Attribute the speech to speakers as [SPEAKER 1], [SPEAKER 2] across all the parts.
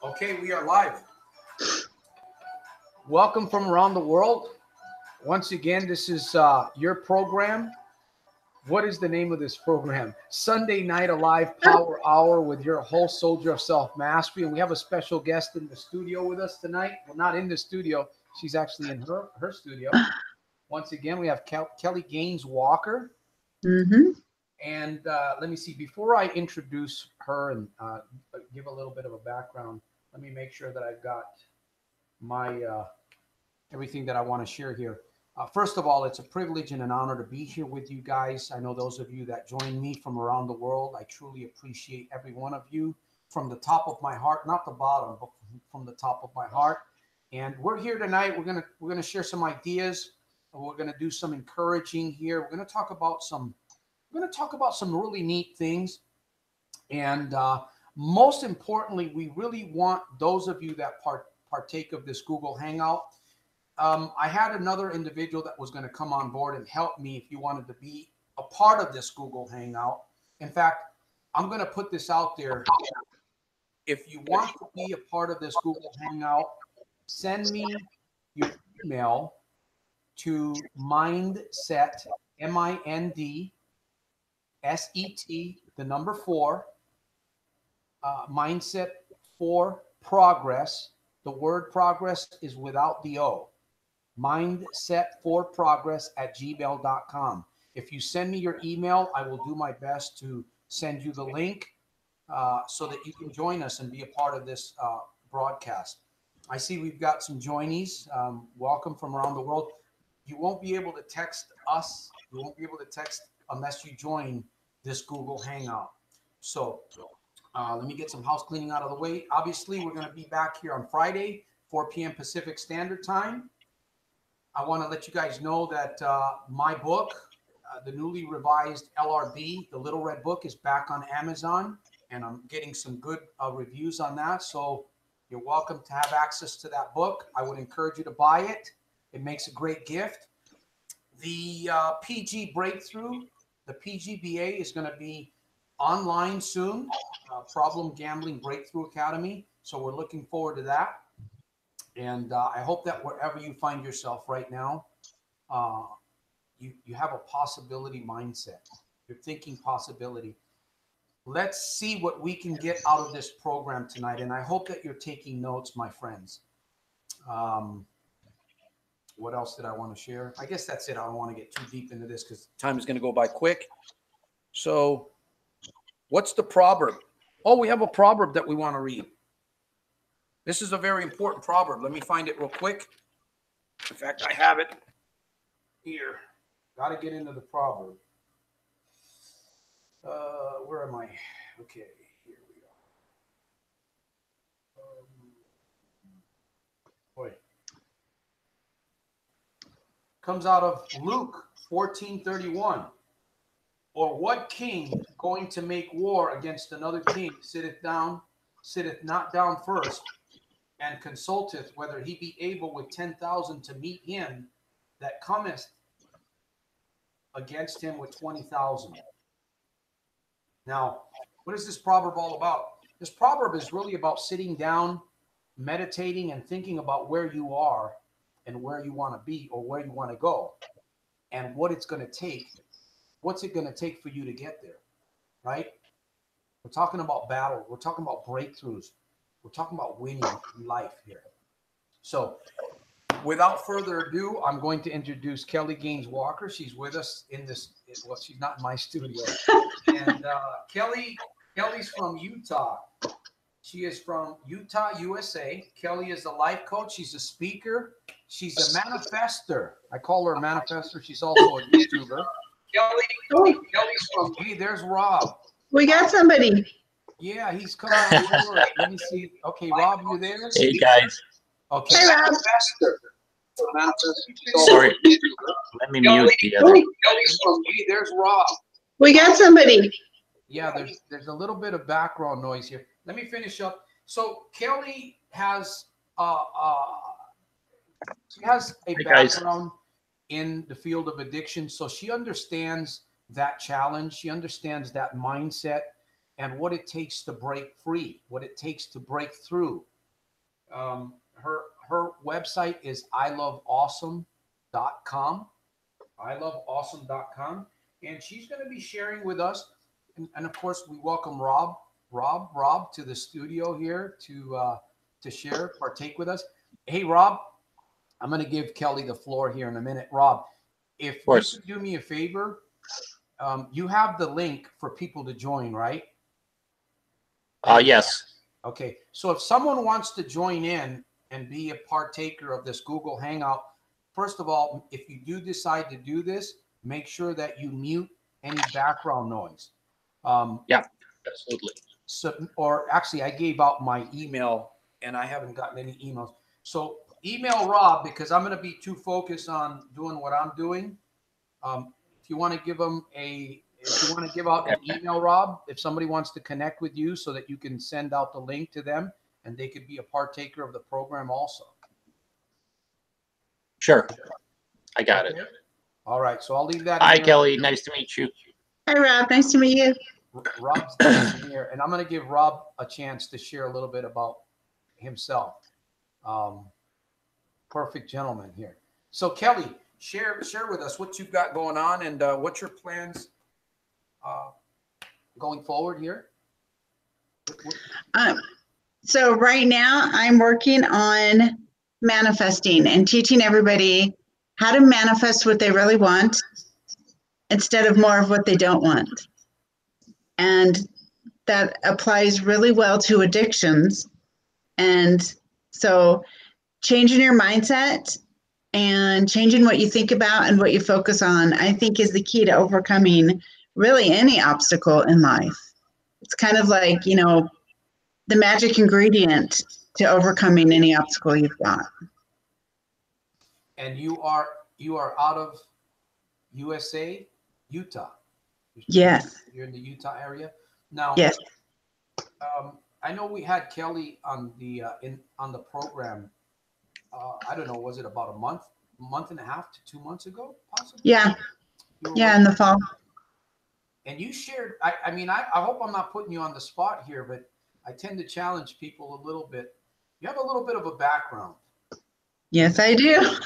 [SPEAKER 1] Okay, we are live. Welcome from around the world. Once again, this is your program. What is the name of this program? Sunday Night Alive Power Hour with your host, Soldier of Self-Mastery. And we have a special guest in the studio with us tonight. Well, not in the studio. She's actually in her studio. Once again, we have Kelly Gaines Walker. And let me see. Before I introduce her and give a little bit of a background, let me make sure that I've got my everything that I want to share here. First of all, it's a privilege and an honor to be here with you guys. I know those of you that join me from around the world. I truly appreciate every one of you from the top of my heart, not the bottom, but from the top of my heart. And we're here tonight. We're gonna share some ideas. We're gonna do some encouraging here. We're gonna talk about some really neat things. And most importantly, we really want those of you that partake of this Google Hangout. I had another individual that was going to come on board and help me if you wanted to be a part of this Google Hangout. In fact, I'm going to put this out there. If you want to be a part of this Google Hangout, send me your email to mindset, MINDSET, the number 4, mindset for progress. The word progress is without the O. mindsetforprogress@gmail.com. If you send me your email, I will do my best to send you the link so that you can join us and be a part of this broadcast. I see we've got some joinees. Welcome from around the world. You won't be able to text us. You won't be able to text unless you join this Google Hangout. So let me get some house cleaning out of the way. Obviously, we're going to be back here on Friday, 4 p.m. Pacific Standard Time. I want to let you guys know that my book, the newly revised LRB, the Little Red Book, is back on Amazon, and I'm getting some good reviews on that. So you're welcome to have access to that book. I would encourage you to buy it. It makes a great gift. The PG Breakthrough, the PGBA, is going to be online soon. Problem Gambling Breakthrough Academy. So we're looking forward to that. And I hope that wherever you find yourself right now, you have a possibility mindset. You're thinking possibility. Let's see what we can get out of this program tonight. And I hope that you're taking notes, my friends. What else did I want to share? I guess that's it. I don't want to get too deep into this because time is going to go by quick. So what's the proverb? Oh, we have a proverb that we want to read. This is a very important proverb. Let me find it real quick. In fact, I have it here. Got to get into the proverb. Where am I? Okay, here we go. Boy. Comes out of Luke 14:31. Or what king going to make war against another king sitteth not down first, and consulteth whether he be able with 10,000 to meet him that cometh against him with 20,000. Now, what is this proverb all about? This proverb is really about sitting down, meditating, and thinking about where you are and where you want to be or where you want to go and what it's going to take. What's it going to take for you to get there, right? We're talking about battle. We're talking about breakthroughs. We're talking about winning in life here. So without further ado, I'm going to introduce Kelly Gaines Walker. She's with us in this. Well, she's not in my studio. And Kelly's from Utah. She is from Utah, USA. Kelly is a life coach. She's a speaker. She's a manifester. I call her a manifester. She's also a YouTuber. Kelly's from. Hey, there's Rob.
[SPEAKER 2] We got somebody.
[SPEAKER 1] Yeah, he's coming on board. Let me see. Okay, Rob, you there?
[SPEAKER 3] Hey, guys.
[SPEAKER 1] Okay.
[SPEAKER 2] Hey, Rob.
[SPEAKER 3] Sorry. Let me mute the other.
[SPEAKER 1] Kelly's from. Hey, there's Rob.
[SPEAKER 2] We got somebody.
[SPEAKER 1] Yeah, there's a little bit of background noise here. Let me finish up. So Kelly has a background in the field of addiction, so she understands that challenge. She understands that mindset and what it takes to break free, what it takes to break through. Her website is iloveawesome.com. iloveawesome.com. And she's going to be sharing with us. And of course, we welcome Rob to the studio here to share, partake with us. Hey, Rob, I'm going to give Kelly the floor here in a minute. Rob, if you could do me a favor, you have the link for people to join, right?
[SPEAKER 3] Yes.
[SPEAKER 1] Okay. So if someone wants to join in and be a partaker of this Google Hangout, first of all, if you do decide to do this, make sure that you mute any background noise.
[SPEAKER 3] Yeah, absolutely.
[SPEAKER 1] So, or actually, I gave out my email and I haven't gotten any emails. So email Rob because I'm going to be too focused on doing what I'm doing. If you want to give them if you want to give out an email, Rob, if somebody wants to connect with you so that you can send out the link to them and they could be a partaker of the program also.
[SPEAKER 3] Sure. I got it.
[SPEAKER 1] All right. So I'll leave that.
[SPEAKER 3] Hi, Kelly. Nice to meet you.
[SPEAKER 2] Hi, Rob. Nice to meet you.
[SPEAKER 1] Rob's here, and I'm going to give Rob a chance to share a little bit about himself. Perfect gentleman here. So Kelly, share with us what you've got going on and what's your plans going forward here.
[SPEAKER 2] So right now I'm working on manifesting and teaching everybody how to manifest what they really want instead of more of what they don't want. And that applies really well to addictions. And so changing your mindset and changing what you think about and what you focus on, I think is the key to overcoming really any obstacle in life. It's kind of like, the magic ingredient to overcoming any obstacle you've got.
[SPEAKER 1] And you are out of USA, Utah.
[SPEAKER 2] Yes.
[SPEAKER 1] You're in the Utah area now.
[SPEAKER 2] Yes.
[SPEAKER 1] I know we had Kelly on the on the program. I don't know, was it about a month and a half to 2 months ago, possibly?
[SPEAKER 2] Yeah. Yeah, in the fall.
[SPEAKER 1] And you shared. I mean, I hope I'm not putting you on the spot here, but I tend to challenge people a little bit. You have a little bit of a background.
[SPEAKER 2] Yes, I do.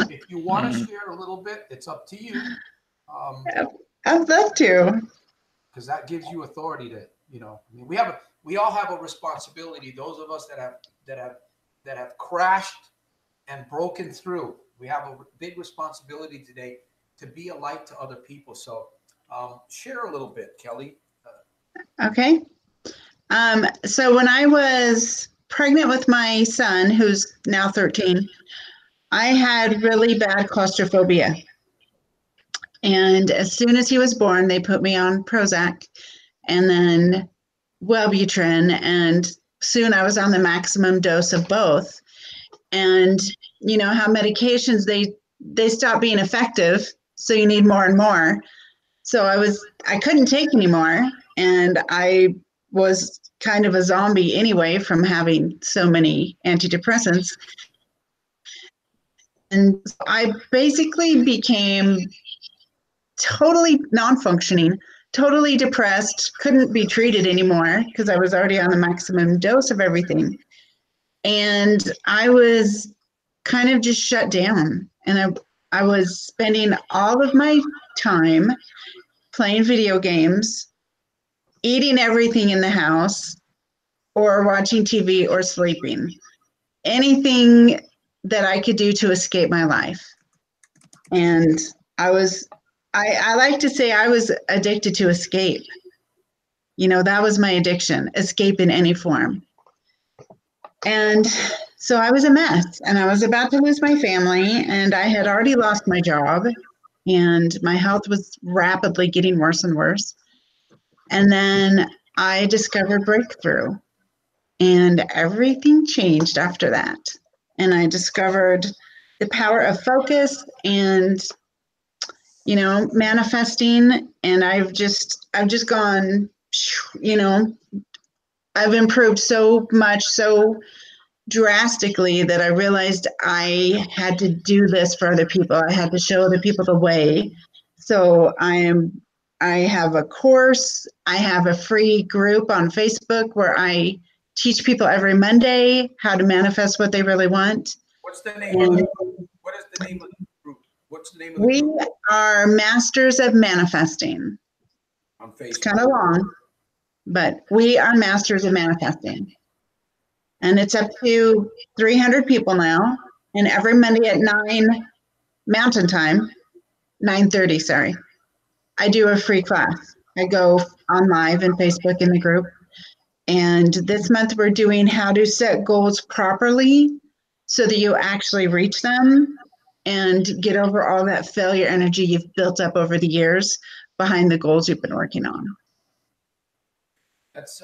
[SPEAKER 1] If you want to share a little bit, it's up to you.
[SPEAKER 2] I'd love to.
[SPEAKER 1] Because that gives you authority to, I mean, we all have a responsibility. Those of us that have crashed and broken through, we have a big responsibility today to be a light to other people. So share a little bit, Kelly.
[SPEAKER 2] Okay. So when I was pregnant with my son, who's now 13, I had really bad claustrophobia. And as soon as he was born, they put me on Prozac and then Wellbutrin. And soon I was on the maximum dose of both. And you know how medications, they stop being effective. So you need more and more. So I couldn't take anymore. And I was kind of a zombie anyway from having so many antidepressants. And I basically became totally non-functioning, totally depressed, couldn't be treated anymore because I was already on the maximum dose of everything. And I was kind of just shut down. And I was spending all of my time playing video games, eating everything in the house, or watching TV or sleeping. Anything that I could do to escape my life. And I like to say I was addicted to escape. That was my addiction, escape in any form. And so I was a mess, and I was about to lose my family, and I had already lost my job, and my health was rapidly getting worse and worse. And then I discovered Breakthrough, and everything changed after that. And I discovered the power of focus and, manifesting. And I've just gone, I've improved so much, so drastically that I realized I had to do this for other people. I had to show other people the way. So I have a course. I have a free group on Facebook where I teach people every Monday how to manifest what they really want.
[SPEAKER 1] What's the name of the What is the name of the group? What's the name of the
[SPEAKER 2] We
[SPEAKER 1] group?
[SPEAKER 2] are Masters of Manifesting.
[SPEAKER 1] On
[SPEAKER 2] It's
[SPEAKER 1] Facebook.
[SPEAKER 2] kind of long, but we are Masters of Manifesting. And it's up to 300 people now. And every Monday at 9 Mountain Time, 9:30, sorry, I do a free class. I go on live in Facebook in the group. And this month we're doing how to set goals properly so that you actually reach them and get over all that failure energy you've built up over the years behind the goals you've been working on.
[SPEAKER 1] That's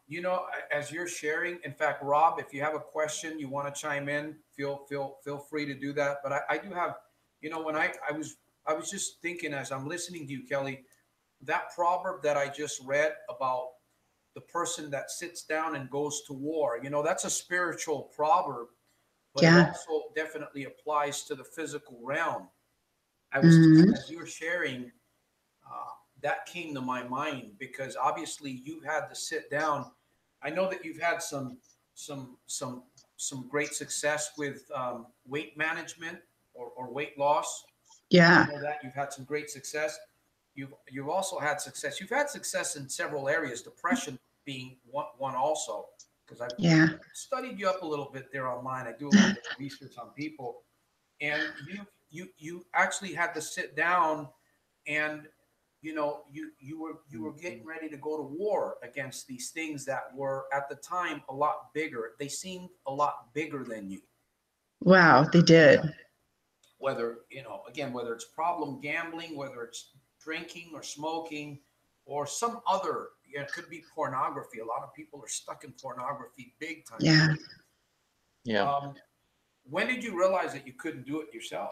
[SPEAKER 1] you know, as you're sharing. In fact, Rob, if you have a question, you want to chime in, feel free to do that. But I do have, you know, when I was just thinking as I'm listening to you, Kelly, that proverb that I just read about the person that sits down and goes to war. You know, that's a spiritual proverb, but it
[SPEAKER 2] Yeah.
[SPEAKER 1] also definitely applies to the physical realm. I was
[SPEAKER 2] Mhm.
[SPEAKER 1] As you were sharing, that came to my mind because obviously you had to sit down. I know that you've had some great success with weight management or weight loss.
[SPEAKER 2] Yeah.
[SPEAKER 1] I know that you've had some great success. You've also had success. You've had success in several areas. Depression being one also, because I've
[SPEAKER 2] Yeah.
[SPEAKER 1] studied you up a little bit there online. I do a little bit of research on people, and you actually had to sit down and you know you were getting ready to go to war against these things that were at the time a lot bigger. They seemed a lot bigger than you.
[SPEAKER 2] Wow, they did.
[SPEAKER 1] Whether, you know, again, whether it's problem gambling, whether it's drinking or smoking or some other, you know, it could be pornography. A lot of people are stuck in pornography big time.
[SPEAKER 2] Yeah.
[SPEAKER 3] Yeah.
[SPEAKER 1] When did you realize that you couldn't do it yourself?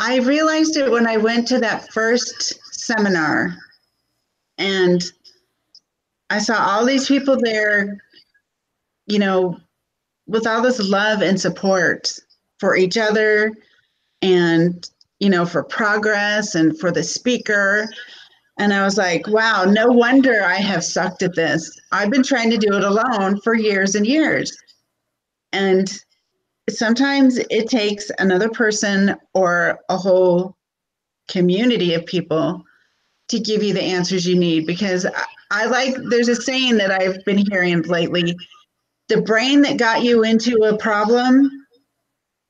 [SPEAKER 2] I realized it when I went to that first seminar and I saw all these people there, you know, with all this love and support for each other and, you know, for progress and for the speaker. And I was like, wow, no wonder I have sucked at this. I've been trying to do it alone for years and years. And sometimes it takes another person or a whole community of people to give you the answers you need. Because I like, there's a saying that I've been hearing lately: the brain that got you into a problem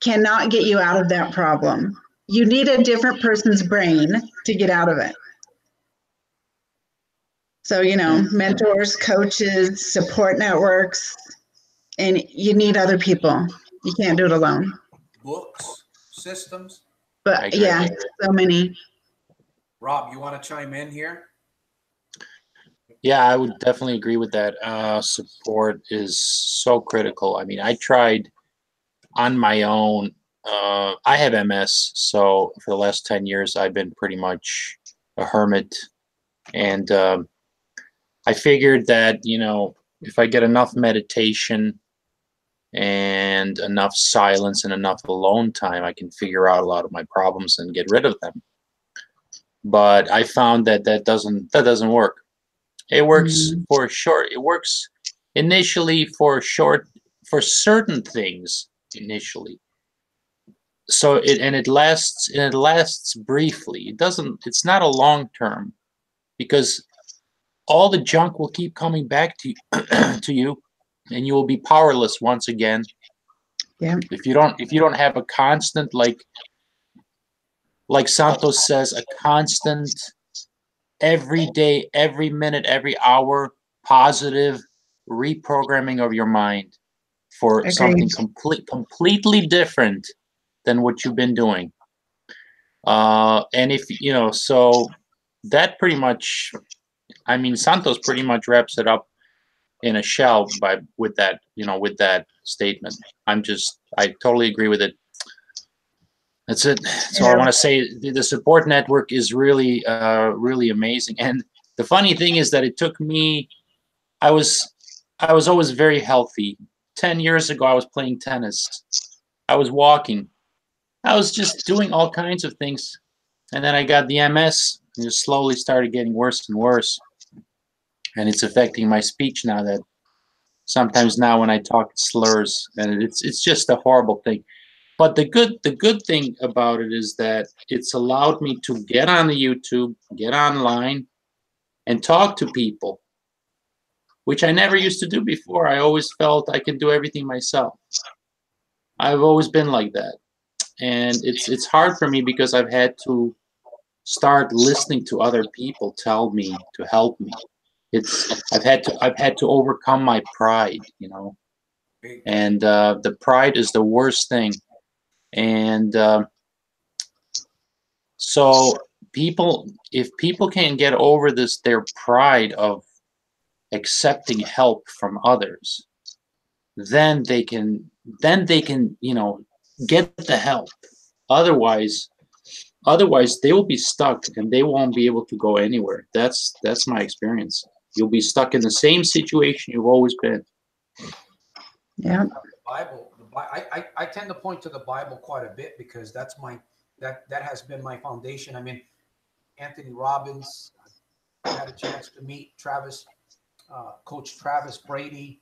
[SPEAKER 2] cannot get you out of that problem. You need a different person's brain to get out of it. So, you know, mentors, coaches, support networks, and you need other people. You can't do it alone.
[SPEAKER 1] Books, systems.
[SPEAKER 2] But yeah, so many.
[SPEAKER 1] Rob, you want to chime in here?
[SPEAKER 3] Yeah, I would definitely agree with that. Support is so critical. I mean, I tried on my own. I have MS, so for the last 10 years, I've been pretty much a hermit. And I figured that, you know, if I get enough meditation and enough silence and enough alone time, I can figure out a lot of my problems and get rid of them. But I found that that doesn't work. It works for short. It works initially for certain things initially. So it lasts briefly. It doesn't. It's not a long term, because all the junk will keep coming back to to you, and you will be powerless once again.
[SPEAKER 2] Yeah.
[SPEAKER 3] If you don't have a constant, like Santos says, a constant, every day, every minute, every hour, positive reprogramming of your mind for
[SPEAKER 2] Agreed.
[SPEAKER 3] something completely different than what you've been doing. And if you know, so that pretty much, I mean, Santos pretty much wraps it up in a shell with that, you know, with that statement. I totally agree with it. That's it. So I want to say the support network is really, really amazing. And the funny thing is that it took me. I was always very healthy. 10 years ago, I was playing tennis. I was walking. I was just doing all kinds of things, and then I got the MS, and it slowly started getting worse and worse. and it's affecting my speech now. That sometimes now when I talk, it slurs, and it's just a horrible thing. But the good thing about it is that it's allowed me to get on the YouTube, get online, and talk to people, which I never used to do before. I always felt I could do everything myself. I've always been like that, and it's hard for me because I've had to start listening to other people tell me to help me. I've had to overcome my pride, and the pride is the worst thing. And so if people can't get over their pride of accepting help from others, then they can get the help. Otherwise, they will be stuck and they won't be able to go anywhere. That's my experience. You'll be stuck in the same situation you've always been.
[SPEAKER 2] Yeah.
[SPEAKER 1] I tend to point to the Bible quite a bit because that has been my foundation. I mean, Anthony Robbins, I had a chance to meet Coach Travis Brady,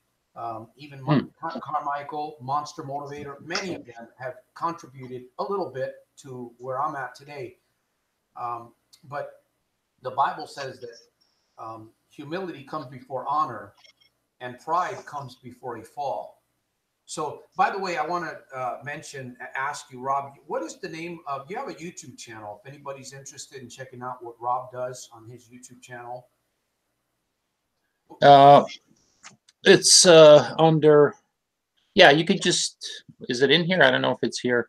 [SPEAKER 1] even Hunt Carmichael, Monster Motivator. Many of them have contributed a little bit to where I'm at today. But the Bible says that humility comes before honor and pride comes before a fall. So, by the way, I want to ask you, Rob, what is the name of, you have a YouTube channel, if anybody's interested in checking out what Rob does on his YouTube channel.
[SPEAKER 3] It's under, yeah, you could just, is it in here? I don't know if it's here.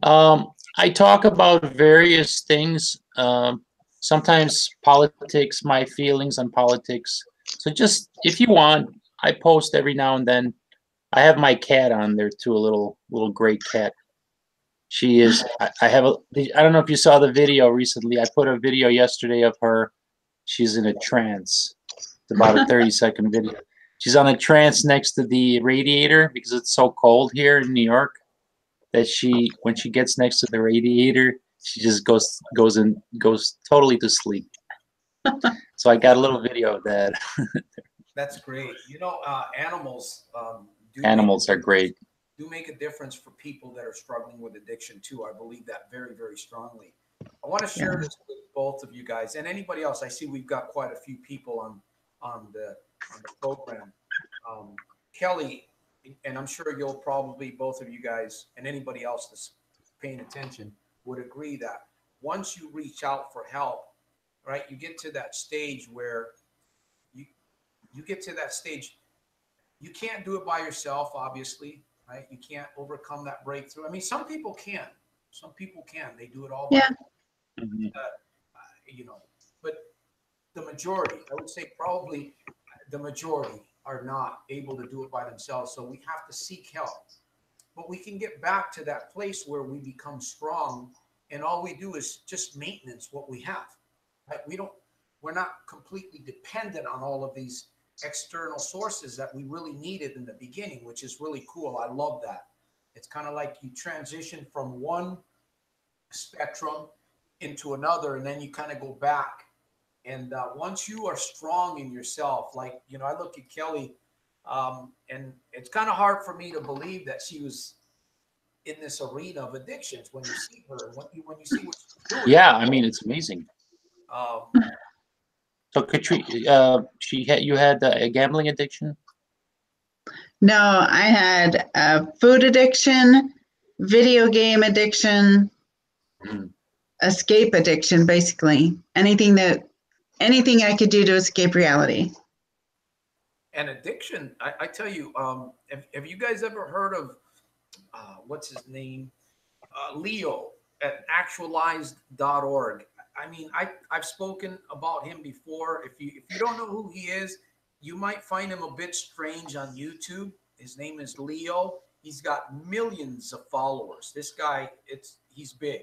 [SPEAKER 3] I talk about various things, sometimes politics, my feelings on politics. So just, if you want, I post every now and then. I have my cat on there too, a little gray cat. She is, I don't know if you saw the video recently. I put a video yesterday of her. She's in a trance. It's about a 30-second video. She's on a trance next to the radiator because it's so cold here in New York that when she gets next to the radiator, she just goes totally to sleep. So I got a little video of that.
[SPEAKER 1] That's great. Animals
[SPEAKER 3] Animals are great.
[SPEAKER 1] Do make a difference for people that are struggling with addiction too. I believe that very, very strongly. I want to share this with both of you guys and anybody else. I see we've got quite a few people on the program. Kelly, and I'm sure you'll probably, both of you guys and anybody else that's paying attention would agree that once you reach out for help, right, you get to that stage where you get to that stage. You can't do it by yourself, obviously, right? You can't overcome that breakthrough. I mean, some people can. Some people can. They do it all by themselves. But the majority, I would say probably the majority are not able to do it by themselves. So we have to seek help. But we can get back to that place where we become strong and all we do is just maintenance what we have. Right? We're not completely dependent on all of these external sources that we really needed in the beginning, which is really cool. I love that. It's kind of like you transition from one spectrum into another, and then you kind of go back. And once you are strong in yourself, like, I look at Kelly, and it's kind of hard for me to believe that she was in this arena of addictions when you see her, when you see what she's doing.
[SPEAKER 3] Yeah, I mean, it's amazing. So Katrina, you had a gambling addiction?
[SPEAKER 2] No, I had a food addiction, video game addiction, escape addiction, basically. Anything I could do to escape reality.
[SPEAKER 1] And addiction, I tell you, have you guys ever heard of, what's his name? Leo at actualized.org. I mean, I've spoken about him before. If you don't know who he is, you might find him a bit strange on YouTube. His name is Leo. He's got millions of followers. This guy, he's big.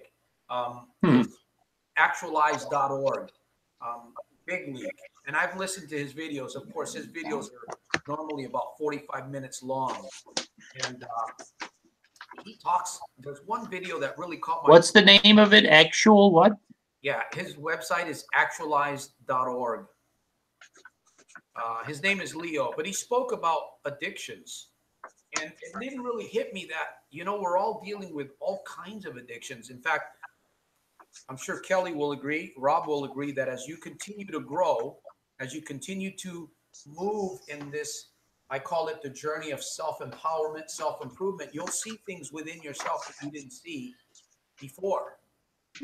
[SPEAKER 1] Actualized.org. Big league. And I've listened to his videos. Of course, his videos are normally about 45 minutes long. And he talks, there's one video that really caught my
[SPEAKER 3] What's the name of it? Actual what?
[SPEAKER 1] Yeah, his website is actualized.org. His name is Leo, but he spoke about addictions. And it didn't really hit me that, we're all dealing with all kinds of addictions. In fact, I'm sure Kelly will agree, Rob will agree that as you continue to grow, as you continue to move in this, I call it the journey of self-empowerment, self-improvement, you'll see things within yourself that you didn't see before.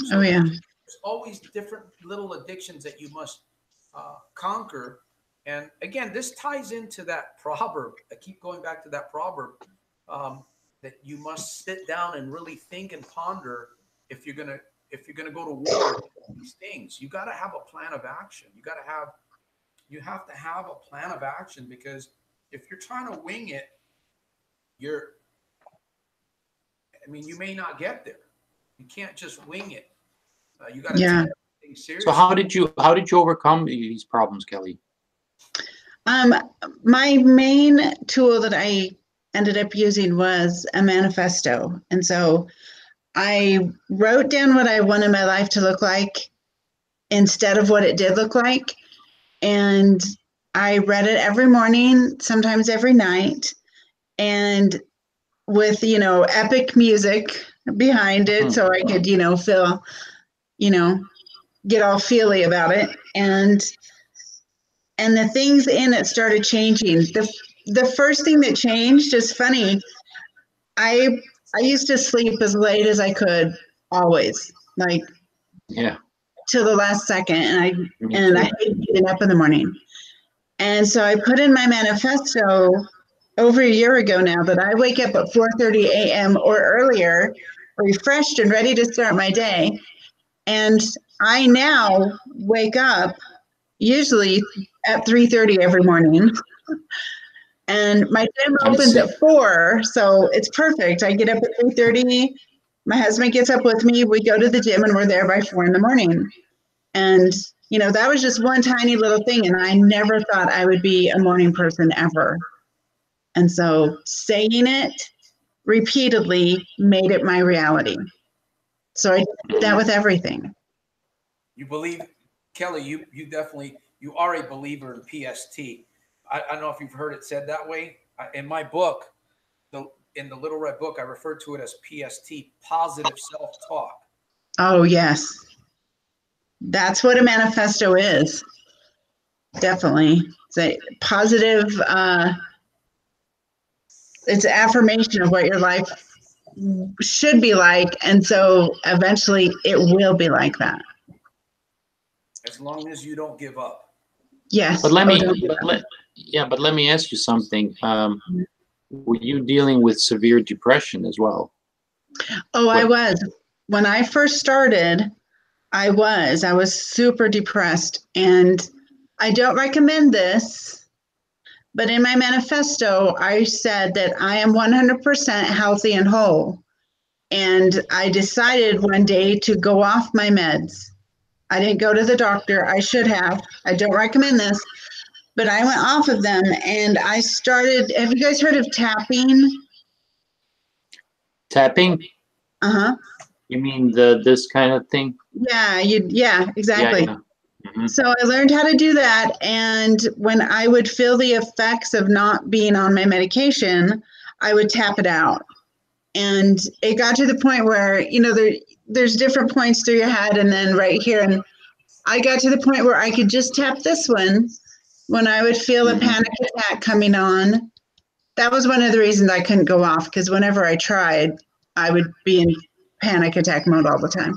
[SPEAKER 2] Oh
[SPEAKER 1] So
[SPEAKER 2] yeah.
[SPEAKER 1] there's always different little addictions that you must conquer. And again, this ties into that proverb. I keep going back to that proverb, that you must sit down and really think and ponder if you're gonna go to war with these things. You got to have a plan of action. You have to have a plan of action, because if you're trying to wing it, you may not get there. You can't just wing it. You got to take
[SPEAKER 2] Yeah.
[SPEAKER 1] things seriously.
[SPEAKER 3] So how did you overcome these problems, Kelly?
[SPEAKER 2] My main tool that I ended up using was a manifesto. And so I wrote down what I wanted my life to look like instead of what it did look like. And I read it every morning, sometimes every night, and with, epic music behind it. So I could, feel, get all feely about it. And the things in it started changing. The first thing that changed is funny. I used to sleep as late as I could, always, like till the last second, and I hated getting up in the morning. And so I put in my manifesto over a year ago now that I wake up at 4:30 a.m. or earlier, refreshed and ready to start my day. And I now wake up usually at 3:30 every morning. And my gym opens at 4, so it's perfect. I get up at 3:30. My husband gets up with me. We go to the gym, and we're there by 4 in the morning. And, that was just one tiny little thing, and I never thought I would be a morning person ever. And so saying it repeatedly made it my reality. So I did that with everything.
[SPEAKER 1] You believe, Kelly, you definitely, you are a believer in PST. I don't know if you've heard it said that way. In my book, in the Little Red Book, I refer to it as PST, positive self-talk.
[SPEAKER 2] Oh, yes. That's what a manifesto is. Definitely. It's a positive, it's an affirmation of what your life should be like. And so eventually it will be like that.
[SPEAKER 1] As long as you don't give up.
[SPEAKER 2] Yes.
[SPEAKER 3] But let me ask you something. Were you dealing with severe depression as well?
[SPEAKER 2] Oh, I was. When I first started, I was super depressed, and I don't recommend this, but in my manifesto, I said that I am 100% healthy and whole. And I decided one day to go off my meds. I didn't go to the doctor. I should have. I don't recommend this, but I went off of them, and I started. Have you guys heard of tapping?
[SPEAKER 3] Tapping?
[SPEAKER 2] Uh-huh.
[SPEAKER 3] You mean this kind of thing?
[SPEAKER 2] Yeah, exactly.
[SPEAKER 3] Yeah. Mm-hmm.
[SPEAKER 2] So I learned how to do that, and when I would feel the effects of not being on my medication, I would tap it out. And it got to the point where, there's different points through your head and then right here. And I got to the point where I could just tap this one when I would feel a panic attack coming on. That was one of the reasons I couldn't go off, because whenever I tried, I would be in panic attack mode all the time.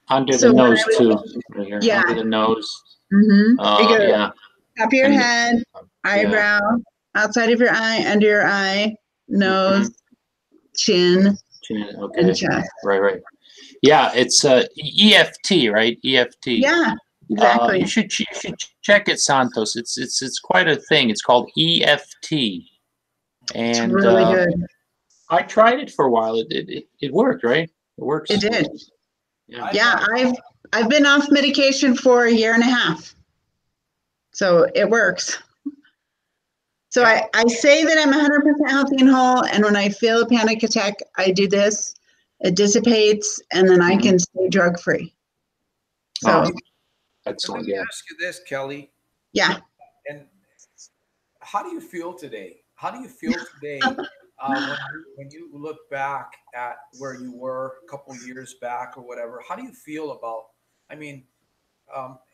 [SPEAKER 3] Under the nose too. Right here.
[SPEAKER 2] Yeah.
[SPEAKER 3] Under the nose.
[SPEAKER 2] Mm-hmm.
[SPEAKER 3] Yeah.
[SPEAKER 2] Top of your head, eyebrow, outside of your eye, under your eye, nose, chin,
[SPEAKER 3] okay.
[SPEAKER 2] and chest.
[SPEAKER 3] Right. Yeah, it's EFT, right? EFT.
[SPEAKER 2] Yeah, exactly.
[SPEAKER 3] You should check it, Santos. It's quite a thing. It's called EFT, and
[SPEAKER 2] it's really good.
[SPEAKER 3] I tried it for a while. It worked, right? It works.
[SPEAKER 2] It did.
[SPEAKER 3] Yeah.
[SPEAKER 2] I've been off medication for a year and a half, so it works. So I say that I'm 100% healthy and whole, and when I feel a panic attack, I do this. It dissipates, and then I can stay drug-free. So,
[SPEAKER 1] let me ask you this, Kelly.
[SPEAKER 2] Yeah.
[SPEAKER 1] And how do you feel today? How do you feel today when you look back at where you were a couple years back or whatever? How do you feel about? I mean,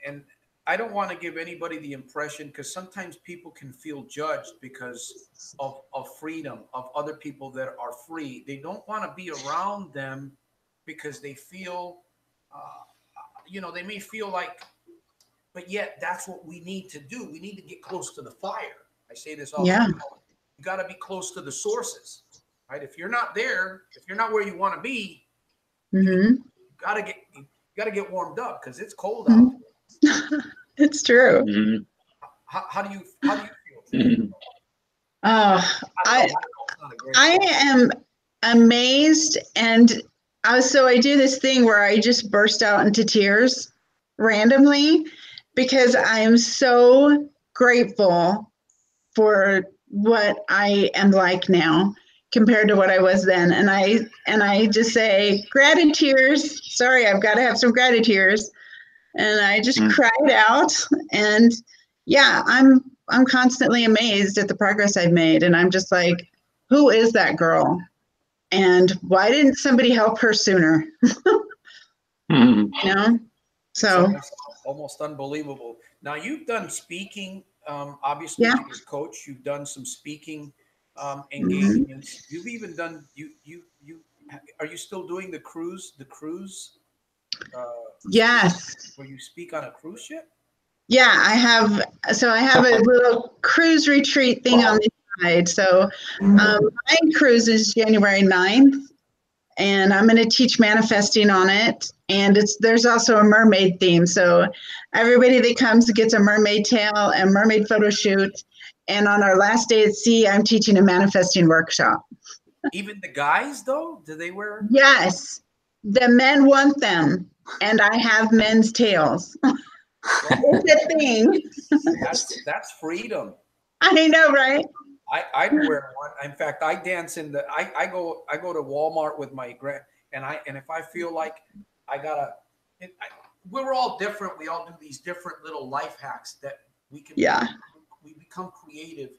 [SPEAKER 1] and I don't want to give anybody the impression because sometimes people can feel judged because of freedom of other people that are free. They don't want to be around them because they feel, they may feel like, but yet that's what we need to do. We need to get close to the fire. I say this all the
[SPEAKER 2] Yeah.
[SPEAKER 1] time. You got to be close to the sources, right? If you're not there, if you're not where you want to be,
[SPEAKER 2] Mm-hmm.
[SPEAKER 1] you gotta get warmed up because it's cold out.
[SPEAKER 2] It's true.
[SPEAKER 3] Mhm.
[SPEAKER 1] How do you feel today?
[SPEAKER 3] Mhm.
[SPEAKER 2] I
[SPEAKER 1] It's not a great
[SPEAKER 2] I
[SPEAKER 1] question.
[SPEAKER 2] am amazed, and so I do this thing where I just burst out into tears randomly because I am so grateful for what I am like now compared to what I was then. And I just say gratitude. Sorry, I've got to have some gratitude. And I just
[SPEAKER 3] Mm.
[SPEAKER 2] cried out. And yeah, I'm constantly amazed at the progress I've made. And I'm just like, who is that girl? And why didn't somebody help her sooner?
[SPEAKER 3] Mhm.
[SPEAKER 2] You know?
[SPEAKER 1] It's
[SPEAKER 2] So
[SPEAKER 1] almost unbelievable. Now you've done speaking. Obviously,
[SPEAKER 2] yeah.
[SPEAKER 1] to your coach, you've done some speaking
[SPEAKER 2] Mhm.
[SPEAKER 1] engagements. You've even done you. Are you still doing the cruise? The cruise uh, speak
[SPEAKER 2] Yes.
[SPEAKER 1] where you speak on a cruise ship?
[SPEAKER 2] Yeah, I have a little cruise retreat thing on the side. So my cruise is January 9th, and I'm going to teach manifesting on it. And there's also a mermaid theme. So everybody that comes gets a mermaid tail and mermaid photo shoot. And on our last day at sea, I'm teaching a manifesting workshop.
[SPEAKER 1] Even the guys, though, do they wear?
[SPEAKER 2] Yes, the men want them, and I have men's tails.
[SPEAKER 1] Well,
[SPEAKER 2] It's a thing.
[SPEAKER 1] that's freedom.
[SPEAKER 2] I know, right?
[SPEAKER 1] I'd wear one. In fact, I dance in the. I go to Walmart with my grand and if I feel like I gotta, we're all different. We all do these different little life hacks that
[SPEAKER 2] Yeah.
[SPEAKER 1] we become creative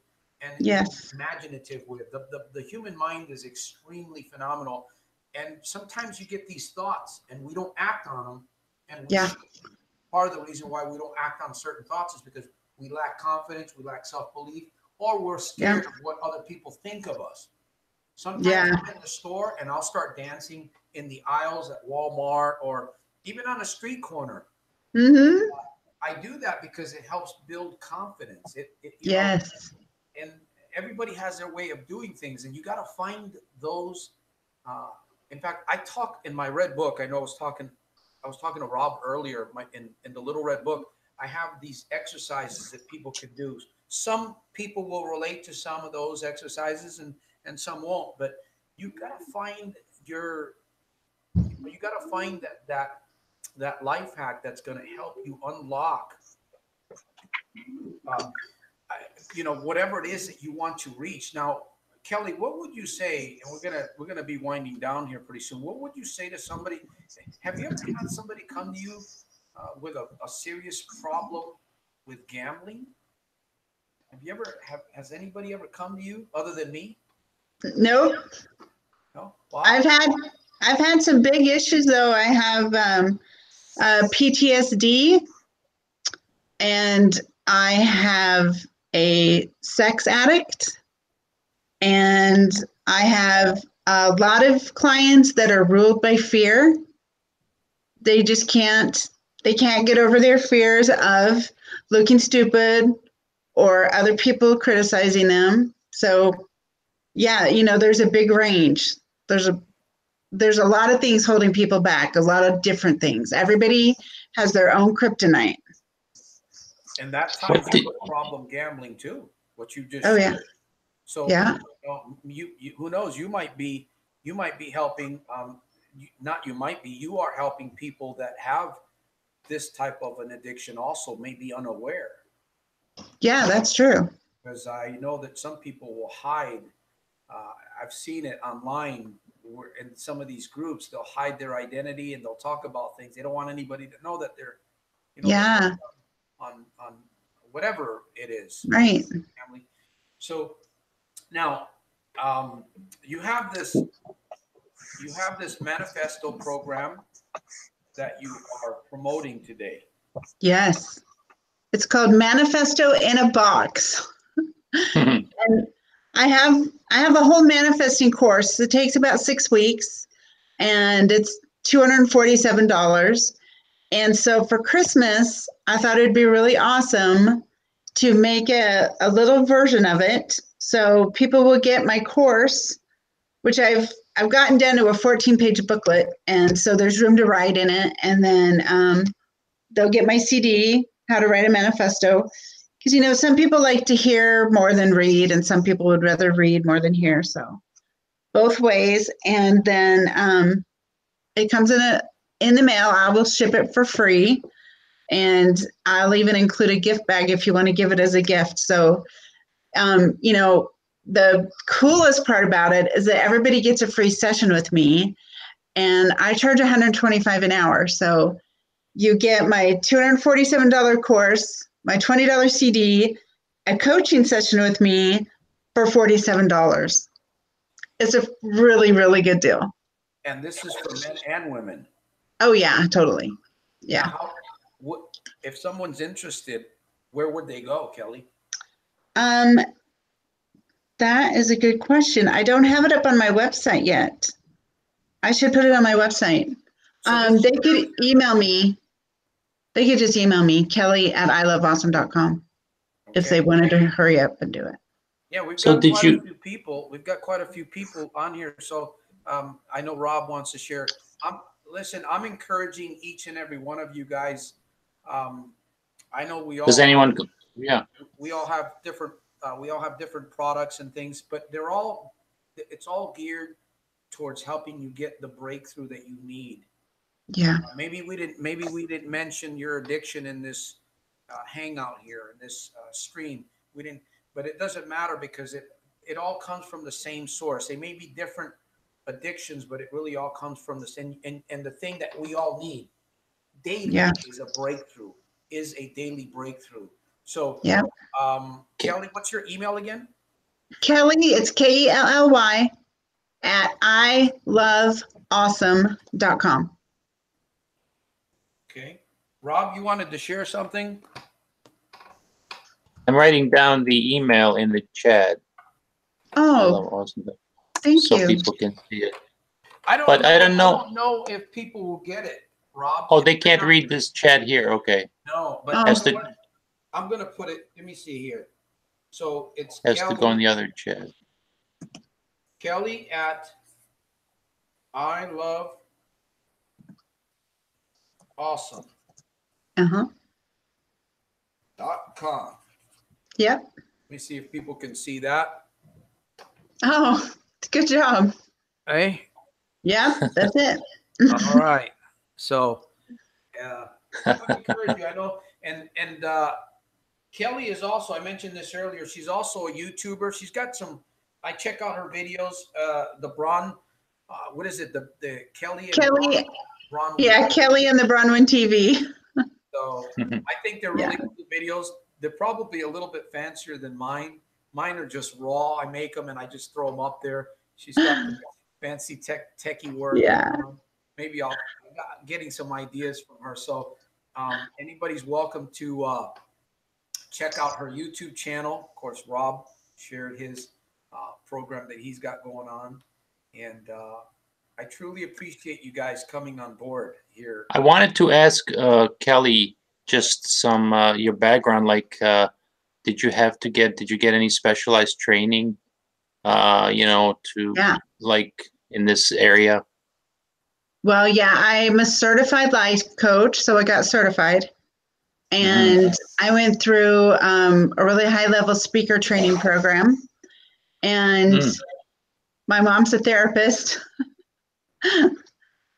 [SPEAKER 1] and
[SPEAKER 2] Yes.
[SPEAKER 1] imaginative with. The human mind is extremely phenomenal, and sometimes you get these thoughts and we don't act on them, and we
[SPEAKER 2] Yeah.
[SPEAKER 1] part of the reason why we don't act on certain thoughts is because we lack confidence, we lack self-belief, or we're
[SPEAKER 2] Yeah.
[SPEAKER 1] scared of what other people think of us. Sometimes
[SPEAKER 2] Yeah.
[SPEAKER 1] I'm in the store and I'll start dancing in the aisles at Walmart or even on a street corner.
[SPEAKER 2] Mm-hmm.
[SPEAKER 1] I do that because it helps build confidence.
[SPEAKER 2] Yes.
[SPEAKER 1] And everybody has their way of doing things, and you got to find those. Uh, in fact, I talk in my red book. I know I was talking to Rob earlier. In the little red book, I have these exercises that people can do. Some people will relate to some of those exercises, and some won't. But you got to find you got to find that life hack that's going to help you unlock um, whatever it is that you want to reach. Now, Kelly, what would you say? And we're gonna be winding down here pretty soon. What would you say to somebody? Have you ever had somebody come to you with a serious problem with gambling? Has anybody ever come to you other than me?
[SPEAKER 2] Nope.
[SPEAKER 1] No.
[SPEAKER 2] I've
[SPEAKER 1] Wow.
[SPEAKER 2] had I've had some big issues though. I have PTSD, and I have a sex addict, and I have a lot of clients that are ruled by fear. They just can't get over their fears of looking stupid or other people criticizing them. So yeah, there's a big range. There's a there's a lot of things holding people back, a lot of different things. Everybody has their own kryptonite.
[SPEAKER 1] And that ties
[SPEAKER 3] What
[SPEAKER 1] in
[SPEAKER 3] did,
[SPEAKER 1] with problem gambling too. What you just
[SPEAKER 2] Oh yeah.
[SPEAKER 1] shared. So
[SPEAKER 2] Yeah.
[SPEAKER 1] who knows? You might be helping. Not you might be. You are helping people that have this type of an addiction also may be unaware,
[SPEAKER 2] Yeah, that's true.
[SPEAKER 1] because I know that some people will hide. uh, I've seen it online where in some of these groups they'll hide their identity and they'll talk about things they don't want anybody to know that they're
[SPEAKER 2] Yeah.
[SPEAKER 1] on whatever it is,
[SPEAKER 2] Right.
[SPEAKER 1] family. So now you have this manifesto program that you are promoting today.
[SPEAKER 2] Yes. It's called Manifesto in a Box. And I have a whole manifesting course that takes about 6 weeks, and it's $247. And so for Christmas, I thought it'd be really awesome to make a little version of it. So people will get my course, which I've gotten down to a 14-page booklet. And so there's room to write in it. And then they'll get my CD, How to Write a Manifesto. Because, you know, some people like to hear more than read, and some people would rather read more than hear. So both ways. And then it comes in the mail. I will ship it for free. And I'll even include a gift bag if you want to give it as a gift. So, you know, the coolest part about it is that everybody gets a free session with me. And I charge $125 an hour. So you get my $247 course, my $20 CD, a coaching session with me for $47. It's a really, really good deal.
[SPEAKER 1] And this is for men and women.
[SPEAKER 2] Oh, yeah, totally. Yeah.
[SPEAKER 1] Now, if someone's interested, where would they go, Kelly?
[SPEAKER 2] That is a good question. I don't have it up on my website yet. I should put it on my website. They could email me. They could just email me, kelly@iloveawesome.com, if they wanted to hurry up and do it.
[SPEAKER 1] Yeah, we've got quite a few people. We've got quite a few people on here. So I know Rob wants to share. Listen, I'm encouraging each and every one of you guys. I know we all.
[SPEAKER 3] Does anyone? Yeah.
[SPEAKER 1] We all have different. We all have different products and things, but it's all geared towards helping you get the breakthrough that you need.
[SPEAKER 2] Yeah.
[SPEAKER 1] Maybe we didn't mention your addiction in this hangout here in this stream. We didn't, but it doesn't matter because it all comes from the same source. They may be different addictions, but it really all comes from the same. And the thing that we all need daily is a breakthrough. Is a daily breakthrough. So, Kelly, what's your email again?
[SPEAKER 2] Kelly, it's KELLY @iloveawesome.com.
[SPEAKER 1] Okay. Rob, you wanted to share something?
[SPEAKER 3] I'm writing down the email in the chat.
[SPEAKER 2] Oh,
[SPEAKER 3] awesome.
[SPEAKER 2] Thank you.
[SPEAKER 3] So people can see it.
[SPEAKER 1] I don't know if people will get it, Rob.
[SPEAKER 3] Oh, they can't read this chat here. Okay.
[SPEAKER 1] No, but I'm going to put it. Let me see here. So it's
[SPEAKER 3] has to go in the other chat.
[SPEAKER 1] Kelly @iloveawesome. .com.
[SPEAKER 2] Yep.
[SPEAKER 1] Let me see if people can see that.
[SPEAKER 2] Oh, good job.
[SPEAKER 1] Hey.
[SPEAKER 2] Yeah, that's it.
[SPEAKER 1] All right. So, I encourage you. I know, and Kelly is also. I mentioned this earlier. She's also a YouTuber. She's got some. I check out her videos. The Braun. What is it? The Kelly. Braun.
[SPEAKER 2] Yeah, Kelly and the Bronwyn TV.
[SPEAKER 1] So I think they're really good videos. They're probably a little bit fancier than mine. Mine are just raw. I make them and I just throw them up there. She's got the fancy techie work.
[SPEAKER 2] Yeah.
[SPEAKER 1] Maybe I'm getting some ideas from her. So anybody's welcome to check out her YouTube channel. Of course, Rob shared his program that he's got going on. And I truly appreciate you guys coming on board here.
[SPEAKER 3] I wanted to ask Kelly just some your background. Like, did you get any specialized training? Like in this area?
[SPEAKER 2] Well, yeah, I'm a certified life coach, so I got certified. And I went through a really high-level speaker training program. And my mom's a therapist.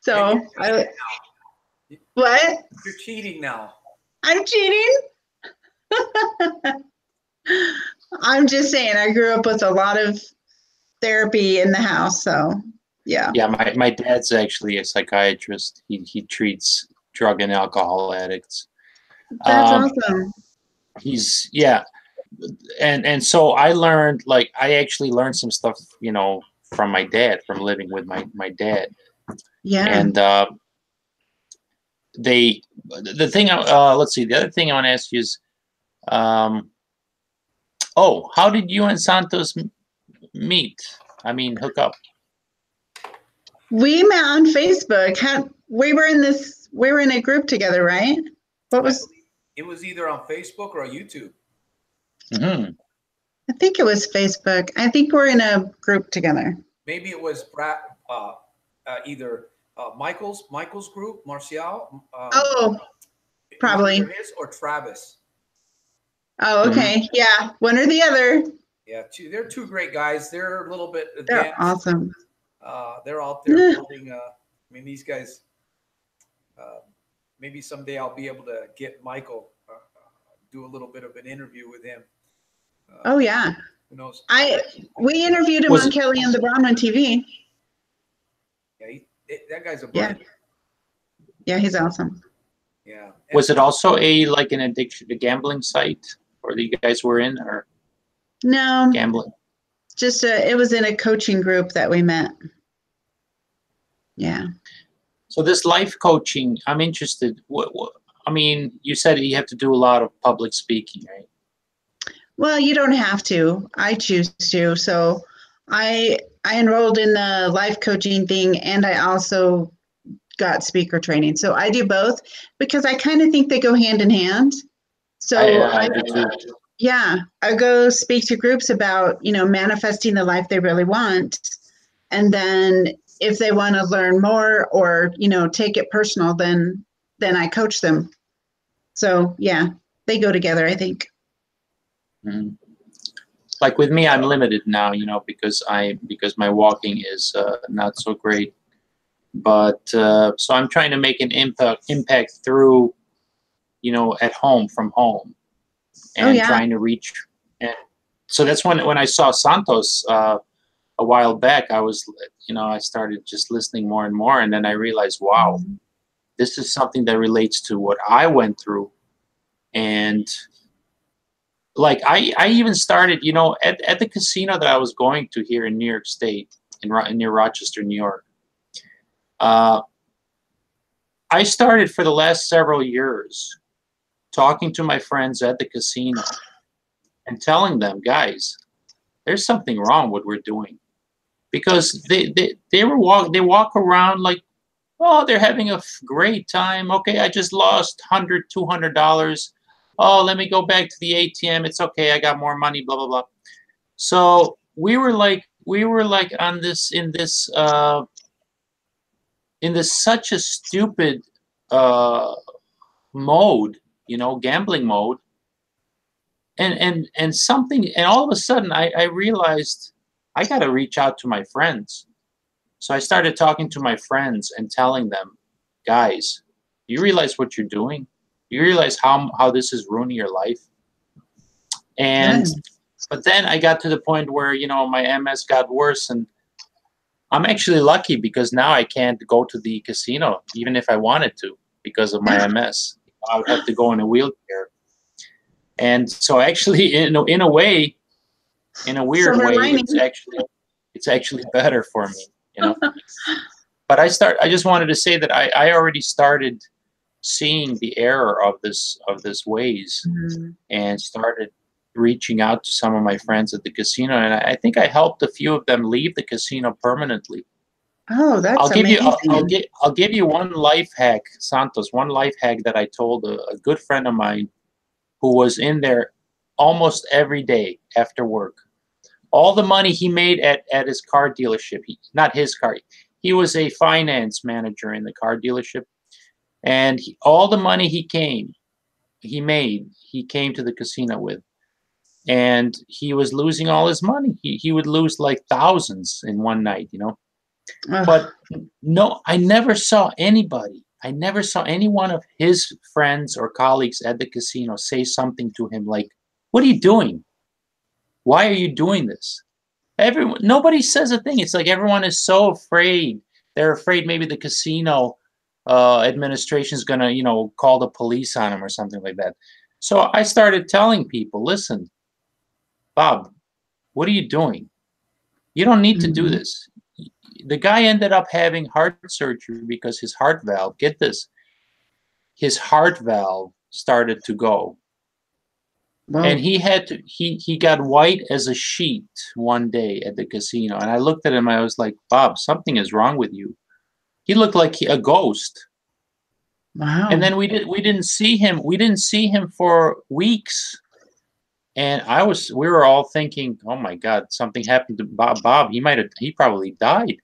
[SPEAKER 2] So what?
[SPEAKER 1] You're cheating now.
[SPEAKER 2] I'm cheating? I'm just saying I grew up with a lot of therapy in the house, so yeah.
[SPEAKER 3] Yeah, my dad's actually a psychiatrist. He treats drug and alcohol addicts.
[SPEAKER 2] That's awesome.
[SPEAKER 3] and so I learned, like, I actually learned some stuff, from my dad, from living with my dad.
[SPEAKER 2] Yeah.
[SPEAKER 3] And the thing, let's see, the other thing I want to ask you is, how did you and Santos meet? I mean, hook up.
[SPEAKER 2] We met on Facebook. We were in a group together, right? What was
[SPEAKER 1] It was either on Facebook or YouTube.
[SPEAKER 3] Mm-hmm.
[SPEAKER 2] I think it was Facebook. I think we're in a group together.
[SPEAKER 1] Maybe it was either Michael's group, Marcial.
[SPEAKER 2] Oh, probably.
[SPEAKER 1] Either his or Travis.
[SPEAKER 2] Oh, okay.
[SPEAKER 3] Mm-hmm.
[SPEAKER 2] Yeah, one or the other.
[SPEAKER 1] Yeah, they're two great guys. They're a little bit advanced.
[SPEAKER 2] They're awesome.
[SPEAKER 1] They're out there building. I mean, these guys. Maybe someday I'll be able to get Michael, do a little bit of an interview with him.
[SPEAKER 2] Oh yeah.
[SPEAKER 1] Who knows?
[SPEAKER 2] We interviewed him on Kelly and the Brown on TV.
[SPEAKER 1] Yeah, that guy's a brilliant.
[SPEAKER 2] Yeah, he's awesome.
[SPEAKER 1] Yeah.
[SPEAKER 3] Was it also an addiction to gambling site, or that you guys were in, or
[SPEAKER 2] no
[SPEAKER 3] gambling?
[SPEAKER 2] Just it was in a coaching group that we met. Yeah.
[SPEAKER 3] So this life coaching, I'm interested. I mean, you said you have to do a lot of public speaking, right?
[SPEAKER 2] Well, you don't have to. I choose to. So I enrolled in the life coaching thing, and I also got speaker training. So I do both because I kind of think they go hand in hand. So
[SPEAKER 3] I do too.
[SPEAKER 2] Yeah, I go speak to groups about, manifesting the life they really want. And then if they want to learn more or, take it personal, then I coach them. So yeah, they go together, I think.
[SPEAKER 3] Mm-hmm. Like with me, I'm limited now, because my walking is not so great. But so I'm trying to make an impact through, at home, from home, and trying to reach. And so that's when I saw Santos a while back. I was, I started just listening more and more, and then I realized, wow, this is something that relates to what I went through. And like I even started, at the casino that I was going to here in New York State, near Rochester, New York. I started for the last several years talking to my friends at the casino and telling them, guys, there's something wrong with what we're doing, because they walk around like, oh, they're having a great time. Okay, I just lost $100, $200. Oh, let me go back to the ATM. It's okay, I got more money. Blah blah blah. So we were like on this in this such a stupid mode, gambling mode. And something, and all of a sudden I realized I got to reach out to my friends. So I started talking to my friends and telling them, guys, you realize what you're doing? You realize how this is ruining your life? And but then I got to the point where, my MS got worse, and I'm actually lucky because now I can't go to the casino even if I wanted to because of my MS. I would have to go in a wheelchair. And so actually, in a way, in a weird way, it's actually better for me, But I just wanted to say that I already started seeing the error of this ways, and started reaching out to some of my friends at the casino, and I think I helped a few of them leave the casino permanently.
[SPEAKER 2] Oh, that's amazing.
[SPEAKER 3] I'll give you one life hack, Santos. One life hack that I told a good friend of mine who was in there almost every day after work. All the money he made at his car dealership, not his car, he was a finance manager in the car dealership, and all the money he came to the casino with, and he was losing all his money. He would lose like thousands in one night, But no, I never saw anybody. I never saw any one of his friends or colleagues at the casino say something to him like, "What are you doing? Why are you doing this?" Nobody says a thing. It's like everyone is so afraid. They're afraid maybe the casino administration is going to, call the police on them or something like that. So I started telling people, listen, Bob, what are you doing? You don't need to do this. The guy ended up having heart surgery because his heart valve, get this, his heart valve started to go. And
[SPEAKER 2] Whoa.
[SPEAKER 3] he got white as a sheet one day at the casino. And I looked at him, I was like, Bob, something is wrong with you. He looked like a ghost.
[SPEAKER 2] Wow.
[SPEAKER 3] And then we didn't see him. We didn't see him for weeks. And we were all thinking, oh my God, something happened to Bob. He probably died.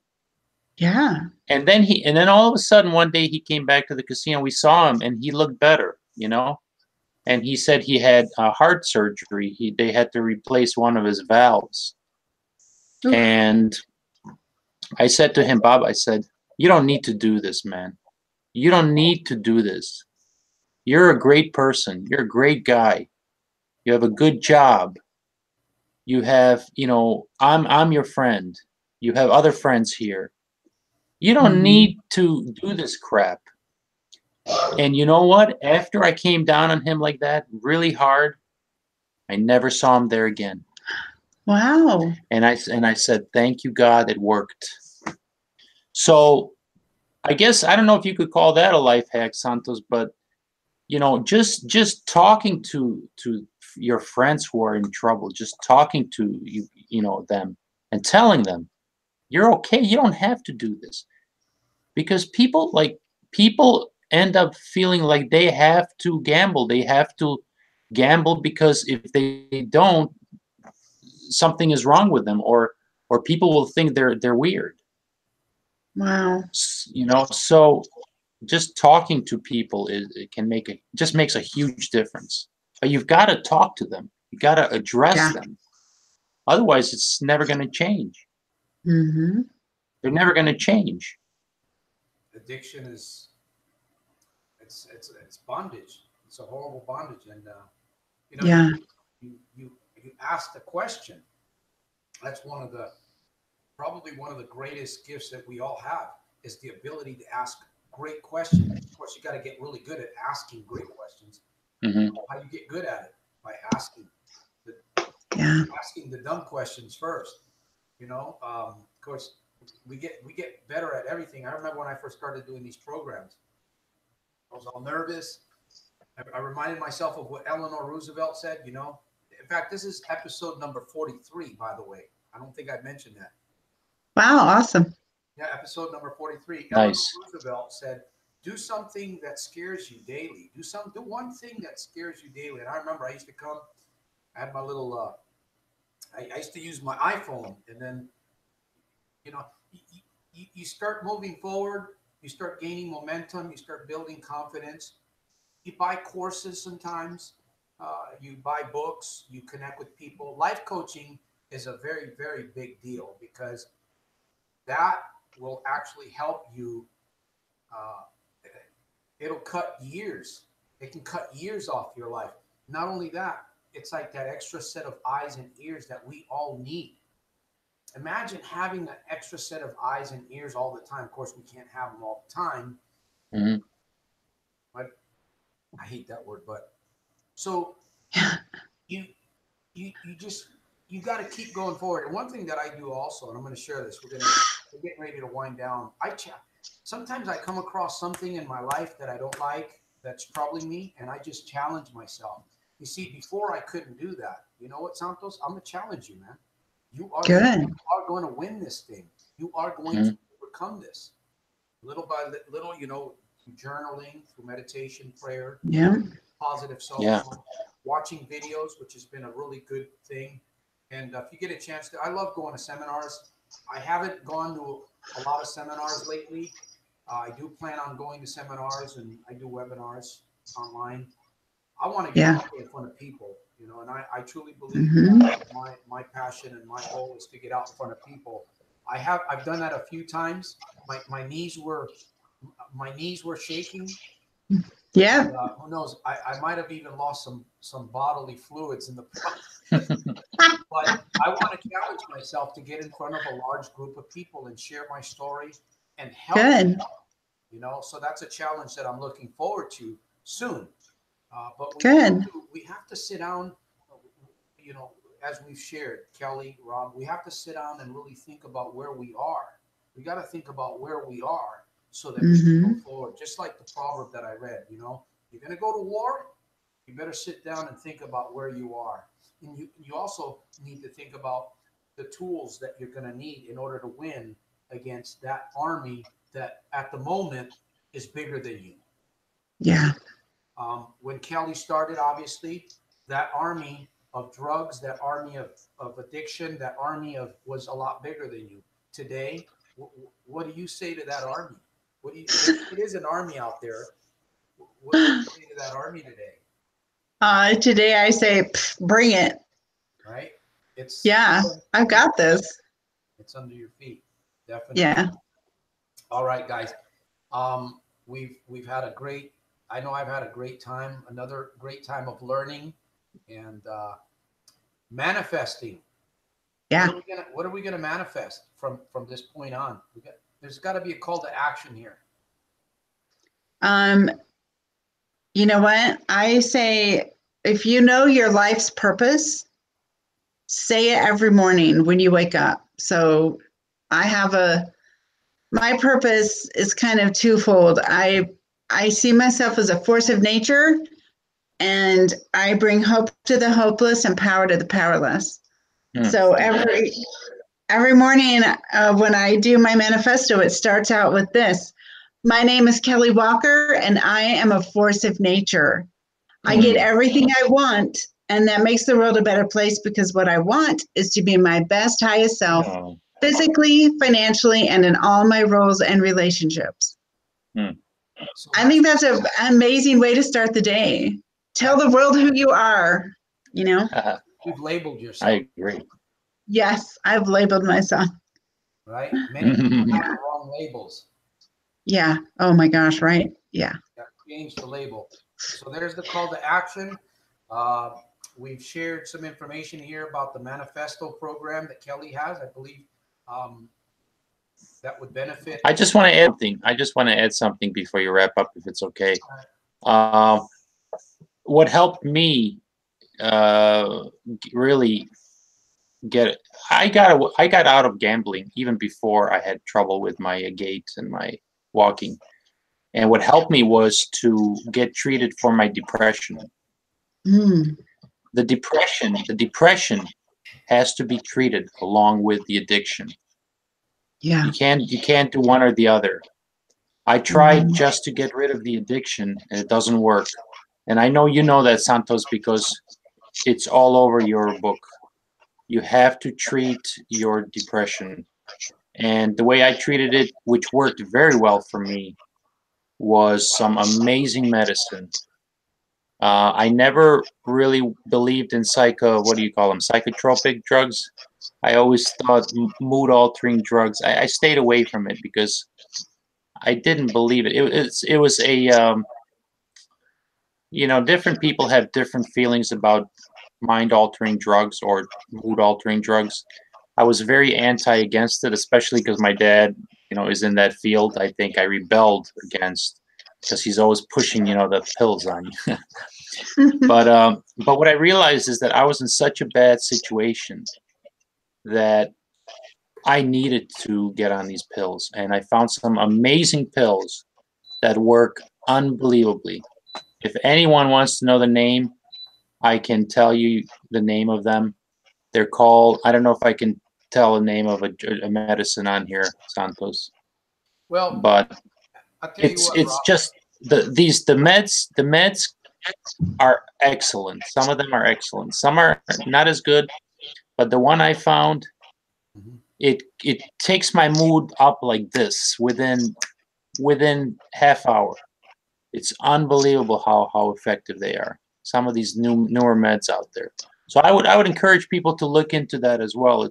[SPEAKER 2] Yeah.
[SPEAKER 3] And then all of a sudden one day he came back to the casino. We saw him and he looked better, you know. And he said he had heart surgery. They had to replace one of his valves.
[SPEAKER 2] Oof.
[SPEAKER 3] And I said to him, Bob, I said, you don't need to do this, man. You don't need to do this. You're a great person. You're a great guy. You have a good job. You have, I'm your friend. You have other friends here. You don't need to do this crap. And you know what? After I came down on him like that, really hard, I never saw him there again.
[SPEAKER 2] Wow.
[SPEAKER 3] And I said, thank you, God, it worked. So I guess I don't know if you could call that a life hack, Santos, but just talking to your friends who are in trouble, just talking to them and telling them you're okay. You don't have to do this, because people end up feeling like they have to gamble. They have to gamble because if they don't, something is wrong with them, or people will think they're weird.
[SPEAKER 2] Wow.
[SPEAKER 3] So just talking to people just makes a huge difference. But you've got to talk to them. You got to address them. Otherwise, it's never going to change.
[SPEAKER 2] Mm-hmm.
[SPEAKER 3] They're never going to change.
[SPEAKER 1] Addiction is it's bondage. It's a horrible bondage, and you ask the question. That's probably one of the greatest gifts that we all have, is the ability to ask great questions. Of course, you got to get really good at asking great questions.
[SPEAKER 3] Mm-hmm.
[SPEAKER 1] How you get good at it? By asking the dumb questions first. Of course, we get better at everything. I remember when I first started doing these programs, I was all nervous. I reminded myself of what Eleanor Roosevelt said. In fact, this is episode number 43, by the way. I don't think I mentioned that.
[SPEAKER 2] Wow, awesome.
[SPEAKER 1] Yeah, episode number 43.
[SPEAKER 3] Nice.
[SPEAKER 1] Eleanor Roosevelt said, do something that scares you daily. Do one thing that scares you daily. And I remember I used to I had my little, I used to use my iPhone, and then, you start moving forward, you start gaining momentum, you start building confidence. You buy courses sometimes, you buy books, you connect with people. Life coaching is a very, very big deal, because that will actually help you. It'll cut years. It can cut years off your life. Not only that, it's like that extra set of eyes and ears that we all need. Imagine having an extra set of eyes and ears all the time. Of course, we can't have them all the time.
[SPEAKER 3] Mm-hmm.
[SPEAKER 1] But I hate that word. But so you got to keep going forward. And one thing that I do also, and I'm going to share this. We're getting ready to wind down. Sometimes I come across something in my life that I don't like, that's troubling me, and I just challenge myself. You see, before I couldn't do that. You know what, Santos? I'm going to challenge you, man. You are going to win this thing. You are going to overcome this. Little by little, through journaling, through meditation, prayer, positive self-talk, watching videos, which has been a really good thing. And if you get a chance I love going to seminars. I haven't gone to a lot of seminars lately. I do plan on going to seminars, and I do webinars online. I want to get out there in front of people, and I truly believe that my passion and my goal is to get out in front of people. I've done that a few times. My knees were shaking.
[SPEAKER 2] Yeah.
[SPEAKER 1] And, who knows? I might have even lost some bodily fluids in the process. But I want to challenge myself to get in front of a large group of people and share my story and help them. So that's a challenge that I'm looking forward to soon. But we have to sit down. as we've shared, Kelly, Rob, we have to sit down and really think about where we are. We got to think about where we are so that we can go
[SPEAKER 2] Mm-hmm.
[SPEAKER 1] forward. Just like the proverb that I read, you're going to go to war, you better sit down and think about where you are. And you also need to think about the tools that you're going to need in order to win against that army that at the moment is bigger than you.
[SPEAKER 2] Yeah.
[SPEAKER 1] When Kelly started, obviously, that army of drugs, that army of addiction, that army of was a lot bigger than you. Today, what do you say to that army? It is an army out there. What do you say to that army today?
[SPEAKER 2] Today I say, bring it.
[SPEAKER 1] Right? It's
[SPEAKER 2] Yeah, I've got this.
[SPEAKER 1] it's under your feet, definitely.
[SPEAKER 2] Yeah.
[SPEAKER 1] All right, guys. We've had a great. I know I've had a great time. Another great time of learning and manifesting.
[SPEAKER 2] Yeah.
[SPEAKER 1] What are we gonna manifest from this point on? There's got to be a call to action here.
[SPEAKER 2] You know what? I say, if you know your life's purpose, say it every morning when you wake up. So I have my purpose is kind of twofold. I see myself as a force of nature, and I bring hope to the hopeless and power to the powerless. So every morning when I do my manifesto, it starts out with this. My name is Kelly Walker, and I am a force of nature. I get everything I want, and that makes the world a better place because what I want is to be my best, highest self, physically, financially, and in all my roles and relationships.
[SPEAKER 1] So
[SPEAKER 2] I think that's an amazing way to start the day. Tell the world who you are,
[SPEAKER 1] You've labeled yourself.
[SPEAKER 3] I agree.
[SPEAKER 2] Yes, I've labeled myself.
[SPEAKER 1] Right? Many people have the wrong labels.
[SPEAKER 2] Yeah. Oh my gosh, right? Yeah.
[SPEAKER 1] Change the label. So there's the call to action. We've shared some information here about the manifesto program that Kelly has. I believe that would benefit.
[SPEAKER 3] I just want to add something before you wrap up, if it's okay. What helped me really I got out of gambling even before I had trouble with my gait and my walking. And what helped me was to get treated for my depression. The depression has to be treated along with the addiction.
[SPEAKER 2] Yeah.
[SPEAKER 3] You can't do one or the other. I tried just to get rid of the addiction, and it doesn't work. And I know you know that, Santos, because it's all over your book. You have to treat your depression. And the way I treated it, which worked very well for me, was some amazing medicine. I never really believed in what do you call them, psychotropic drugs. I always thought mood-altering drugs. I stayed away from it because I didn't believe it. It was a different people have different feelings about mind-altering drugs or mood-altering drugs. I was very against it, especially because my dad, is in that field. I think I rebelled against because he's always pushing, the pills on you. But what I realized is that I was in such a bad situation that I needed to get on these pills, and I found some amazing pills that work unbelievably. If anyone wants to know the name, I can tell you the name of them. They're called, I don't know if I can tell the name of a medicine on here, Santos.
[SPEAKER 1] Well,
[SPEAKER 3] but
[SPEAKER 1] I'll tell you what,
[SPEAKER 3] it's
[SPEAKER 1] Rob.
[SPEAKER 3] just the meds are excellent. Some of them are excellent. Some are not as good, but the one I found, it takes my mood up like this within half hour. It's unbelievable how effective they are. Some of these newer meds out there. So I would encourage people to look into that as well.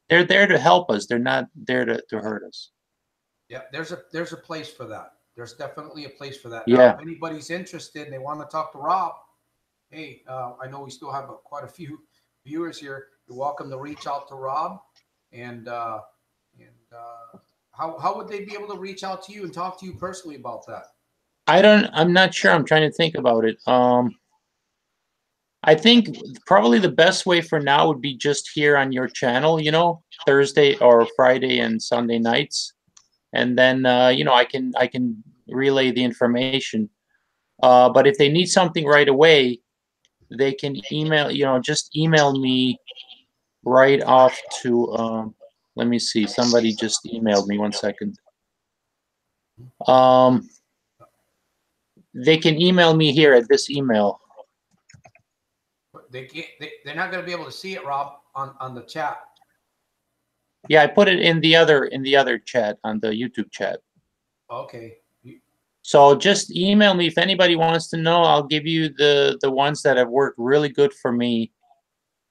[SPEAKER 3] They're there to help us. They're not there to hurt us.
[SPEAKER 1] Yeah, there's a place for that. There's definitely a place for that.
[SPEAKER 3] Yeah.
[SPEAKER 1] Now, if anybody's interested and they want to talk to Rob, hey, I know we still have quite a few viewers here. You're welcome to reach out to Rob. And how would they be able to reach out to you and talk to you personally about that?
[SPEAKER 3] I'm not sure. I'm trying to think about it. I think probably the best way for now would be just here on your channel, you know, Thursday or Friday and Sunday nights, and then you know, I can relay the information. But if they need something right away, they can email, you know, just email me right off to. Let me see. Somebody just emailed me. 1 second. Um, they can email me here at this email.
[SPEAKER 1] They can't. They're not going to be able to see it, Rob, on the chat.
[SPEAKER 3] Yeah, I put it in the other chat on the YouTube chat.
[SPEAKER 1] Okay.
[SPEAKER 3] So just email me if anybody wants to know. I'll give you the ones that have worked really good for me.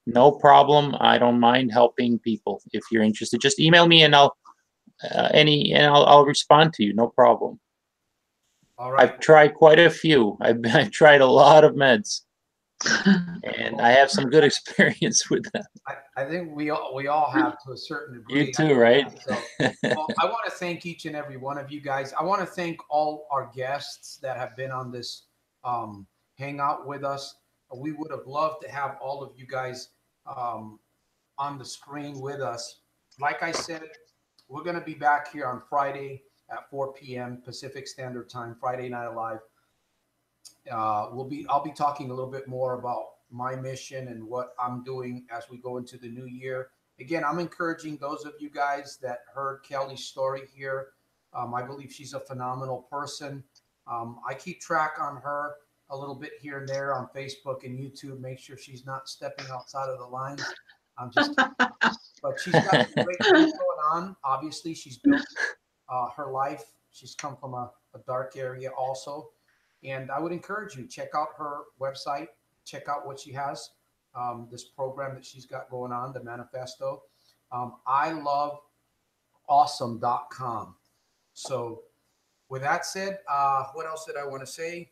[SPEAKER 3] No problem. I don't mind helping people if you're interested. Just email me and I'll respond to you. No problem.
[SPEAKER 1] All right.
[SPEAKER 3] I've tried quite a few. I've tried a lot of meds, and I have some good experience with them.
[SPEAKER 1] I think we all have to a certain degree.
[SPEAKER 3] You too, right?
[SPEAKER 1] So, well, I want to thank each and every one of you guys. I want to thank all our guests that have been on this hangout with us. We would have loved to have all of you guys on the screen with us. Like I said, we're going to be back here on Friday at 4 p.m. Pacific Standard Time, Friday Night Alive. I'll be talking a little bit more about my mission and what I'm doing as we go into the new year. Again, I'm encouraging those of you guys that heard Kelly's story here. I believe she's a phenomenal person. I keep track on her a little bit here and there on Facebook and YouTube. Make sure she's not stepping outside of the lines. I'm just, but she's got some great things going on. Obviously, she's built her life. She's come from a dark area also. And I would encourage you, check out her website, check out what she has, this program that she's got going on, the manifesto. I love awesome.com. So with that said, what else did I want to say?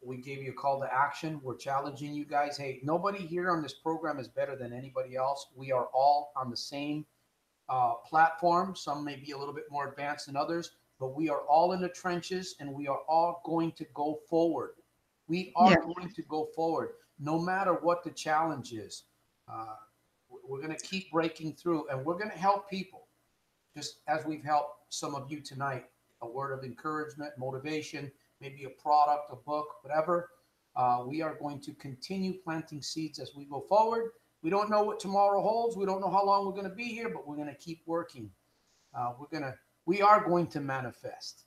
[SPEAKER 1] We gave you a call to action. We're challenging you guys. Hey, nobody here on this program is better than anybody else. We are all on the same platform. Some may be a little bit more advanced than others, but we are all in the trenches and we are all going to go forward. We are going to go forward no matter what the challenge is. We're going to keep breaking through and we're going to help people just as we've helped some of you tonight. A word of encouragement, motivation, maybe a product, a book, whatever. We are going to continue planting seeds as we go forward. We don't know what tomorrow holds. We don't know how long we're going to be here, but we're going to keep working. We are going to manifest.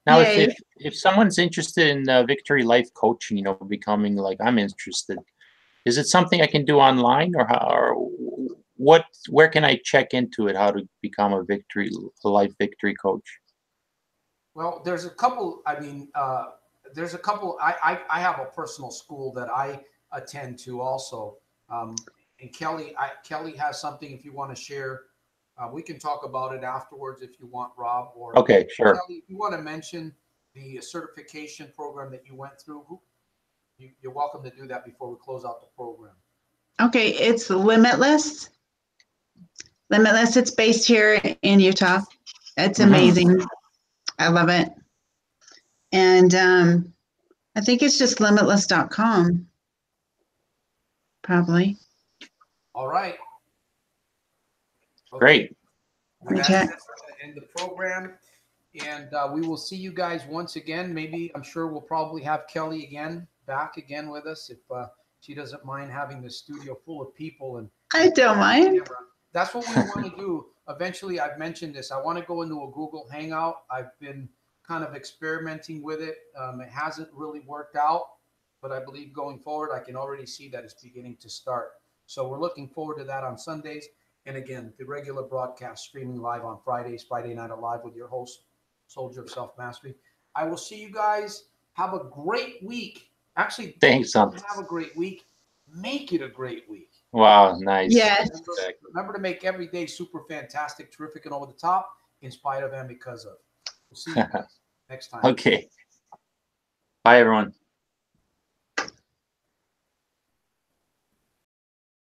[SPEAKER 3] Now, if someone's interested in Victory Life coaching, you know, becoming like I'm interested, is it something I can do online, or what? Where can I check into it? How to become a Life Victory coach?
[SPEAKER 1] Well, there's a couple. I mean, there's a couple. I have a personal school that I attend to also. And Kelly has something. If you want to share, we can talk about it afterwards if you want, Rob. Or
[SPEAKER 3] okay, sure.
[SPEAKER 1] Kelly, if you want to mention the certification program that you went through, you're welcome to do that before we close out the program.
[SPEAKER 2] Okay, it's Limitless. Limitless. It's based here in Utah. It's amazing. I love it. And I think it's just limitless.com. Probably.
[SPEAKER 1] All right.
[SPEAKER 3] Okay. Great.
[SPEAKER 1] That's going to end the program. And we will see you guys once again. Maybe, I'm sure we'll probably have Kelly back again with us if she doesn't mind having the studio full of people. And
[SPEAKER 2] I don't mind.
[SPEAKER 1] That's what we want to do. Eventually, I've mentioned this. I want to go into a Google Hangout. I've been kind of experimenting with it. It hasn't really worked out, but I believe going forward, I can already see that it's beginning to start. So we're looking forward to that on Sundays. And again, the regular broadcast streaming live on Fridays, Friday Night Alive with your host, Soldier of Self-Mastery. I will see you guys. Have a great week. Actually,
[SPEAKER 3] thanks.
[SPEAKER 1] Have a great week. Make it a great week.
[SPEAKER 3] Wow, nice.
[SPEAKER 2] Yes.
[SPEAKER 1] Remember to make every day super fantastic, terrific, and over the top, in spite of and because of. We'll see you guys next time.
[SPEAKER 3] Okay. Bye, everyone.